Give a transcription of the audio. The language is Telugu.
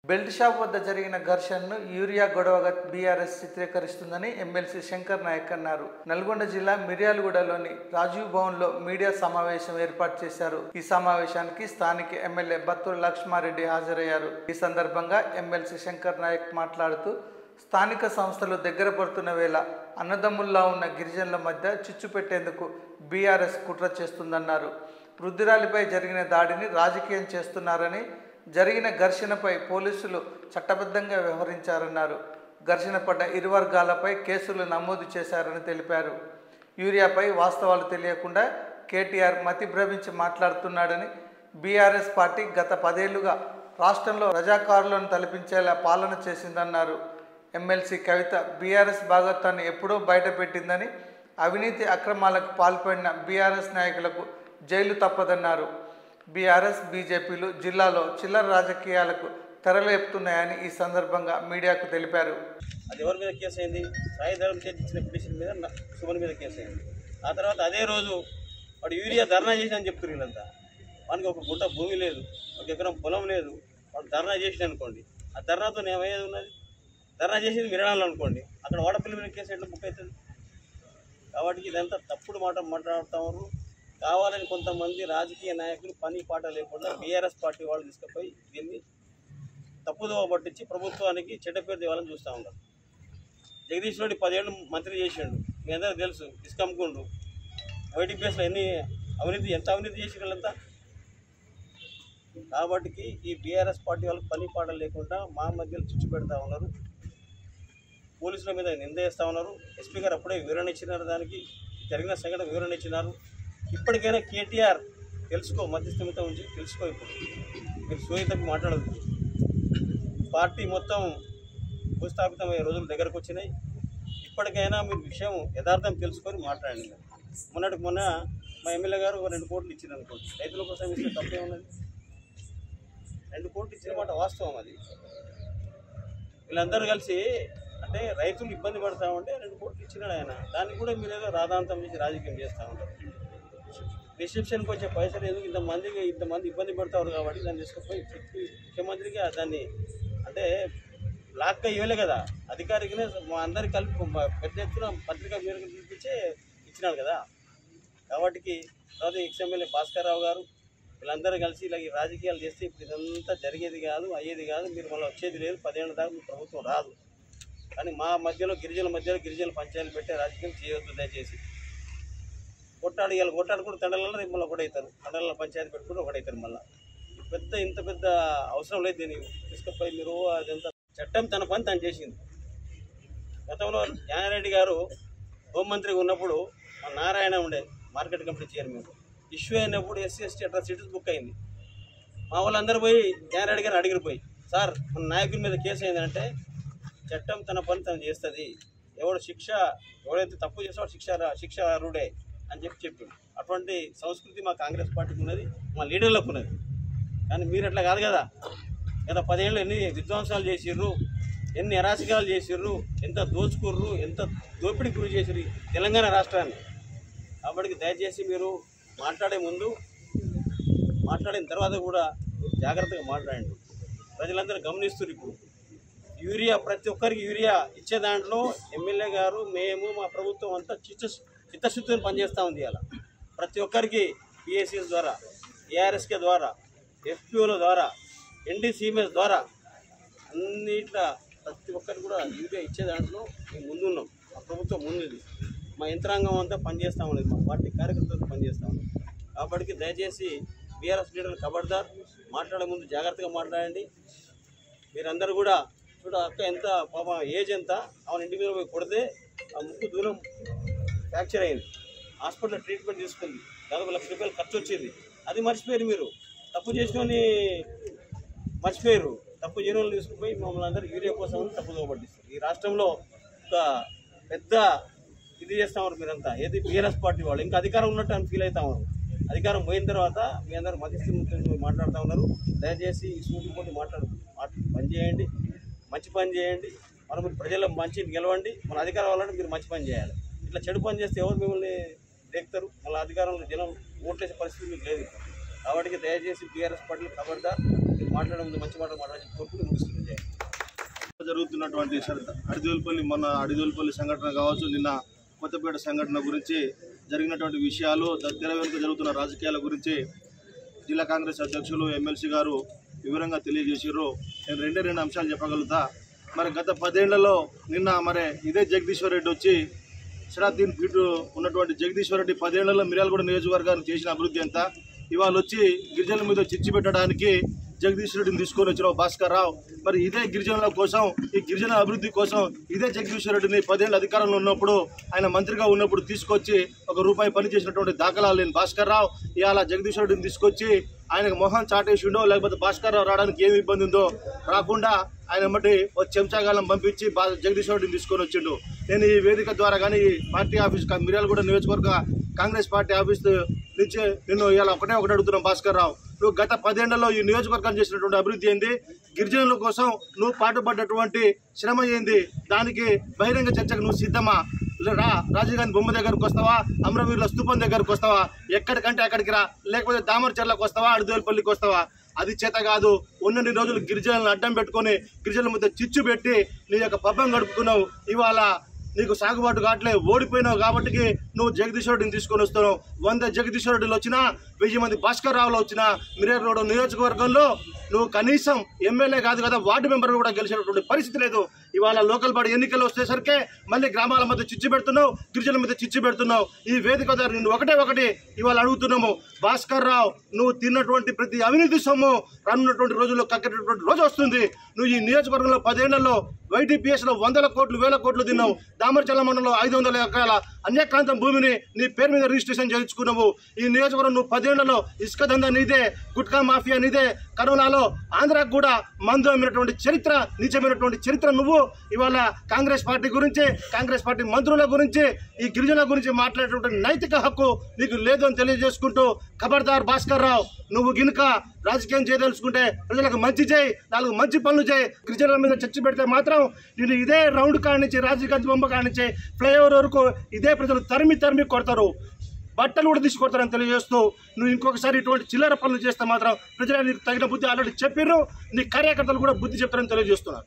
బెల్ట్ షాప్ వద్ద జరిగిన ఘర్షణను యూరియా గొడవగా బీఆర్ఎస్ చిత్రీకరిస్తుందని ఎమ్మెల్సీ శంకర్ నాయక్ అన్నారు. నల్గొండ జిల్లా మిర్యాలగూడలోని రాజీవ్ భవన్లో మీడియా సమావేశం ఏర్పాటు చేశారు. ఈ సమావేశానికి స్థానిక ఎమ్మెల్యే బత్తూరు లక్ష్మారెడ్డి హాజరయ్యారు. ఈ సందర్భంగా ఎమ్మెల్సీ శంకర్ నాయక్ మాట్లాడుతూ స్థానిక సంస్థలు దగ్గర పడుతున్న వేళ అన్నదమ్ముల్లా ఉన్న గిరిజనుల మధ్య చిచ్చు పెట్టేందుకు బీఆర్ఎస్ కుట్ర చేస్తుందన్నారు. వృద్ధురాలిపై జరిగిన దాడిని రాజకీయం చేస్తున్నారని, జరిగిన ఘర్షణపై పోలీసులు చట్టబద్ధంగా వ్యవహరించారన్నారు. ఘర్షణ పడ్డ ఇరు వర్గాలపై కేసులు నమోదు చేశారని తెలిపారు. యూరియాపై వాస్తవాలు తెలియకుండా కేటీఆర్ మతి భ్రమించి మాట్లాడుతున్నాడని, బీఆర్ఎస్ పార్టీ గత 10 ఏళ్లుగా రాష్ట్రంలో రజాకారులను తలపించేలా పాలన చేసిందన్నారు. ఎమ్మెల్సీ కవిత బీఆర్ఎస్ భాగత్వాన్ని ఎప్పుడో బయటపెట్టిందని, అవినీతి అక్రమాలకు పాల్పడిన బీఆర్ఎస్ నాయకులకు జైలు తప్పదన్నారు. బీఆర్ఎస్ బీజేపీలు జిల్లాలో చిల్లర రాజకీయాలకు తెరలేపుతున్నాయని ఈ సందర్భంగా మీడియాకు తెలిపారు. అది ఎవరి మీద కేసు అయింది? సాయిధరం చేసిన పిటిషన్ మీద సుమన్ మీద కేసు అయింది. ఆ తర్వాత అదే రోజు వాడు యూరియా ధర్నా చేసినని చెప్తున్నారు. వీళ్ళంతా వానికి ఒక గుంట భూమి లేదు, 1 ఎకరం పొలం లేదు, వాడు ధర్నా చేసిన అనుకోండి. ఆ ధర్నాతో ఏమయ్యేది ఉన్నది? ధర్నా చేసేది మిరడాలు అనుకోండి, అక్కడ వాడపల్లి మీద కేసు ఎట్లా బుక్ అవుతుంది? కాబట్టి ఇదంతా తప్పుడు మాట మాట్లాడుతారు. కావాలని కొంతమంది రాజకీయ నాయకులు పని పాట లేకుండా బీఆర్ఎస్ పార్టీ వాళ్ళు తీసుకుపోయి దీన్ని తప్పుదోవ పట్టించి ప్రభుత్వానికి చెడ్డ పేరు తేవాలని చూస్తూ ఉంటారు. జగదీష్ రెడ్డి 10 ఏళ్ళు మంత్రి చేసిండు, మీ అందరికీ తెలుసు. ఇసుక అమ్ముకుండు, వైటీ ప్లేస్లో ఎంత అవినీతి చేసి వీళ్ళంతా. కాబట్టి ఈ బీఆర్ఎస్ పార్టీ వాళ్ళకి పని పాట లేకుండా మా మధ్యలో చిచ్చు పెడతా ఉన్నారు. పోలీసుల మీద నింద వేస్తూ ఉన్నారు. ఎస్పీ గారు అప్పుడే వివరణ ఇచ్చినారు, దానికి జరిగిన సంఘటన వివరణ ఇచ్చినారు. ఇప్పటికైనా కేటీఆర్ తెలుసుకో, మధ్యస్థమిత ఉంచి తెలుసుకో. ఇప్పుడు మీరు సోయితకు మాట్లాడదు. పార్టీ మొత్తం భూస్థాపితమయ్యే రోజులు దగ్గరకు వచ్చినాయి. ఇప్పటికైనా మీరు విషయం యథార్థం తెలుసుకొని మాట్లాడండి. మొన్న మా ఎమ్మెల్యే గారు 2 కోట్లు ఇచ్చింది అనుకోండి, రైతుల కోసం ఇస్తే తప్పే ఉన్నది. 2 కోట్లు ఇచ్చిన మాట వాస్తవం. అది వీళ్ళందరూ కలిసి అంటే రైతులు ఇబ్బంది పడతా ఉంటే 2 కోట్లు ఇచ్చినాడు ఆయన. దానికి కూడా మీరు ఏదో రాధాంతం చేసి రాజకీయం చేస్తూ ఉంటారు. రిసెప్షన్కి వచ్చే పైసలు ఎందుకు ఇంతమంది ఇబ్బంది పడతారు కాబట్టి దాన్ని తీసుకుపోయి చెప్పి ముఖ్యమంత్రికి దాన్ని అంటే బ్లాక్గా ఇవ్వలే కదా, అధికారికనే మా అందరికి కలిపి పెద్ద ఎత్తున పత్రికా మేరకు పిలిపించే ఇచ్చినాడు కదా. కాబట్టి తర్వాత ఎక్స్ఎమ్మెల్యే భాస్కర్ రావు గారు వీళ్ళందరూ కలిసి ఇలా ఈ రాజకీయాలు చేస్తే ఇప్పుడు ఇదంతా జరిగేది కాదు, అయ్యేది కాదు. మీరు మళ్ళీ వచ్చేది లేదు, 10 ఏళ్ళ దాకా మీ ప్రభుత్వం రాదు. కానీ మా మధ్యలో గిరిజన పంచాయతీలు పెట్టే రాజకీయం చేయవద్దు దయచేసి. కొట్టాడుకుంటూ తండలలో రేపు మళ్ళీ ఒకటవుతారు, తండల పంచాయతీ పెట్టుకుంటూ ఒకటవుతారు. మళ్ళీ ఇంత పెద్ద అవసరం లేదు దీన్ని తీసుకుపోయి మీరు. అదంతా చట్టం తన పని తను చేసింది. గతంలో జ్ఞానారెడ్డి గారు హోంమంత్రిగా ఉన్నప్పుడు మా నారాయణ ఉండే మార్కెట్ కమిటీ చైర్మన్, ఇష్యూ అయినప్పుడు SC/ST అట్రాసిటీస్ బుక్ అయింది. మా వాళ్ళందరూ పోయి జ్ఞానారెడ్డి గారు అడిగిపోయి, సార్ మన నాయకుడి మీద కేసు అయిందంటే చట్టం తన పని తను చేస్తుంది, ఎవడైతే తప్పు చేస్తాడో శిక్ష అర్హుడే అని చెప్పిండు. అటువంటి సంస్కృతి మా కాంగ్రెస్ పార్టీకి ఉన్నది, మా లీడర్లకు ఉన్నది. కానీ మీరు అట్లా కాదు కదా. గత 10 ఏళ్ళు ఎన్ని విధ్వంసాలు చేసిర్రు, ఎన్ని అరాచకాలు చేసిర్రు, ఎంత దోచుకుర్రు, ఎంత దోపిడీ గురి చేసిర్రు తెలంగాణ రాష్ట్రాన్ని. కాబట్టి దయచేసి మీరు మాట్లాడిన తర్వాత కూడా జాగ్రత్తగా మాట్లాడండి. ప్రజలందరూ గమనిస్తున్నారు. ఇప్పుడు యూరియా ప్రతి ఒక్కరికి యూరియా ఇచ్చే దాంట్లో ఎమ్మెల్యే గారు, మేము, మా ప్రభుత్వం అంతా చిత్తశుద్ధిని పనిచేస్తూ ఉంది. అలా ప్రతి ఒక్కరికి PSCS ద్వారా, ARSK ద్వారా, FPOల ద్వారా, NDCMS ద్వారా అన్నిట్లా ప్రతి ఒక్కరికి కూడా యూరియా ఇచ్చే దాంట్లో మేము ముందున్నాం. మా ప్రభుత్వం ముందుంది. మా యంత్రాంగం అంతా పనిచేస్తూ ఉన్నది, మా పార్టీ కార్యకర్తలు పనిచేస్తూ ఉన్నది. కాబట్టి దయచేసి బీఆర్ఎస్ లీడర్లు ఖబర్దార్, మాట్లాడే ముందు జాగ్రత్తగా మాట్లాడండి. మీరందరూ కూడా అక్క ఎంత పాప ఏజ్ ఎంత, ఆమె ఇంటి మీద పోయి కొడితే ఆ ముక్కు దూరం ఫ్రాక్చర్ అయింది, హాస్పిటల్లో ట్రీట్మెంట్ తీసుకుంది, దాదాపు 1 లక్ష రూపాయలు ఖర్చు వచ్చింది. అది మర్చిపోయారు మీరు. తప్పు చేసినోని మర్చిపోయారు. తప్పు చేయని వాళ్ళు తీసుకుపోయి మమ్మల్ని అందరూ యూరియా కోసం తప్పుదోవ పట్టిస్తారు. ఈ రాష్ట్రంలో ఒక పెద్ద ఇది చేస్తూ ఉన్నారు మీరంతా. ఏది బీఆర్ఎస్ పార్టీ వాళ్ళు ఇంకా అధికారం ఉన్నట్టు అని ఫీల్ అవుతా ఉన్నారు. అధికారం పోయిన తర్వాత మీ అందరూ మధ్యస్థి మాట్లాడుతూ ఉన్నారు. దయచేసి ఈ సూటిపోటీ పనిచేయండి, మంచి పని చేయండి. మనం ప్రజల మంచి గెలవండి. మన అధికారం వాళ్ళని మీరు మంచి పని చేయాలి. ఇట్లా చెడు పని చేస్తే ఎవరు మిమ్మల్ని దేక్తారు? మళ్ళీ అధికారంలో జనం ఓట్లేసే పరిస్థితి మీకు లేదు. కాబట్టి దయచేసి బీఆర్ఎస్ పార్టీలు ఖబర్దార్. మాట్లాడే ముందు మంచి మాటలు మాట్లాడి కోరుకుంటూ ముగిస్తుంది. జరుగుతున్నటువంటి అడిదోల్పల్లి సంఘటన కావచ్చు, నిన్న కొత్తపేట సంఘటన గురించి జరిగినటువంటి విషయాలు, తెర వెనుక జరుగుతున్న రాజకీయాల గురించి జిల్లా కాంగ్రెస్ అధ్యక్షులు ఎమ్మెల్సీ గారు వివరంగా తెలియజేసారు. నేను రెండు అంశాలు చెప్పగలుగుతా. మరి గత 10 ఏళ్లలో నిన్న మరి ఇదే జగదీశ్వర్ రెడ్డి వచ్చి సిరాద్దీన్ పీఠు ఉన్నటువంటి జగదీశ్వర్ రెడ్డి 10 ఏళ్లలో మిర్యాలగూడ నియోజకవర్గాన్ని చేసిన అభివృద్ధి ఎంత, ఇవాళ వచ్చి గిరిజనుల మీద చిచ్చు పెట్టడానికి జగదీశ్వర్ రెడ్డిని తీసుకొని వచ్చిన భాస్కర్ రావు మరి ఇదే గిరిజనుల కోసం, ఈ గిరిజన అభివృద్ధి కోసం ఇదే జగదీశ్వర్ రెడ్డిని 10 ఏళ్ళ అధికారంలో ఉన్నప్పుడు ఆయన మంత్రిగా ఉన్నప్పుడు తీసుకొచ్చి ₹1 పని చేసినటువంటి దాఖలాలు లేని భాస్కర్ రావు ఇవాళ జగదీశ్వర్ రెడ్డిని తీసుకొచ్చి ఆయనకు మొహం చాటేసిండో లేకపోతే భాస్కర్ రావు రావడానికి ఏమి ఇబ్బంది ఉందో రాకుండా ఆయన బట్టి ఒక చెంచాగాలం పంపించి జగదీశ్వర్ రెడ్డిని తీసుకొని వచ్చిండు. నేను ఈ వేదిక ద్వారా కానీ పార్టీ ఆఫీస్ మిర్యాలగూడ నియోజకవర్గ కాంగ్రెస్ పార్టీ ఆఫీస్ నుంచి నిన్ను ఇవాళ ఒకటే అడుగుతున్నాం భాస్కర్ రావు, నువ్వు గత 10 ఏళ్లలో ఈ నియోజకవర్గాన్ని చేసినటువంటి అభివృద్ధి ఏంది, గిరిజనుల కోసం నువ్వు పాటుపడ్డటువంటి శ్రమ ఏంది, దానికి బహిరంగ చర్చకు నువ్వు సిద్ధమా? రాజీవ్ గాంధీ బొమ్మ దగ్గరకు వస్తావా, అమరవీరుల స్తూపం దగ్గరకు వస్తావా, ఎక్కడికంటే అక్కడికి రా, లేకపోతే దామరచర్లకు వస్తావా, అడిదోల్పల్లికి వస్తావా? అది చేత కాదు. ఉన్నన్ని రోజులు గిరిజనులను అడ్డం పెట్టుకొని గిరిజనుల మధ్య చిచ్చు పెట్టి నీ యొక్క పబ్బం గడుపుకున్నావు. ఇవాళ నీకు సాగుబాటు కావట్లే, ఓడిపోయినావు కాబట్టి నువ్వు జగదీశ్వర్ రెడ్డిని తీసుకొని వస్తున్నావు. 100 జగదీశ్వర్ రెడ్డిలు వచ్చినా, 1000 మంది భాస్కర్ రావులు వచ్చినా మిర్యాలగూడ నియోజకవర్గంలో నువ్వు కనీసం ఎమ్మెల్యే కాదు కదా, వార్డు మెంబర్ కూడా గెలిచినటువంటి పరిస్థితి లేదు. ఇవాళ లోకల్ బాడీ ఎన్నికలు వచ్చేసరికే మళ్ళీ గ్రామాల మధ్య చిచ్చు పెడుతున్నావు, గిరిజనుల మీద చిచ్చు పెడుతున్నావు. ఈ వేదిక ద్వారా నిన్ను ఒకటి ఇవాళ అడుగుతున్నాము, భాస్కర్ రావు నువ్వు తిన్నటువంటి ప్రతి అవినీతి సొమ్ము రానున్నటువంటి రోజుల్లో కక్కేటటువంటి రోజు వస్తుంది. నువ్వు ఈ నియోజకవర్గంలో 10 ఏళ్లలో YTPS లో 100 కోట్లు 1000 కోట్లు తిన్నావు. దామరచర్ల మండలంలో 500 ఎకరాల అన్యక్రాంతం భూమిని నీ పేరు మీద రిజిస్ట్రేషన్ చేయించుకున్నావు. ఈ నియోజకవర్గం నువ్వు 10 ఏళ్లలో ఇసుక దందా నీదే, గుట్కా మాఫియా నీదే, కరోనాలో ఆంధ్రాకు కూడా మందు అమ్మినటువంటి చరిత్ర, నీచమైనటువంటి చరిత్ర నువ్వు. ఇవాళ కాంగ్రెస్ పార్టీ గురించి, కాంగ్రెస్ పార్టీ మంత్రుల గురించి, ఈ గిరిజనుల గురించి మాట్లాడేటువంటి నైతిక హక్కు నీకు లేదు అని తెలియజేసుకుంటూ, ఖబర్దార్ భాస్కర్ రావు, నువ్వు గినుక రాజకీయం చేయదలుచుకుంటే ప్రజలకు మంచి చేయి, 4 మంచి పనులు చేయి. గిరిజనుల మీద చర్చ పెడితే మాత్రం నేను ఇదే రౌండ్ కాడి నుంచి, రాజీవ్ గాంధీ బొమ్మ కాడి నుంచి ఫ్లైఓవర్ వరకు ఇదే ప్రజలు తరిమి కొడతారు, బట్టలు కూడా తీసుకొడతారని తెలియజేస్తూ, నువ్వు ఇంకొకసారి ఇటువంటి చిల్లర పనులు చేస్తే మాత్రం ప్రజలు నీకు తగిన బుద్ధి ఆల్రెడీ చెప్పిర్రు, నీ కార్యకర్తలు కూడా బుద్ధి చెప్తారని తెలియజేస్తున్నారు.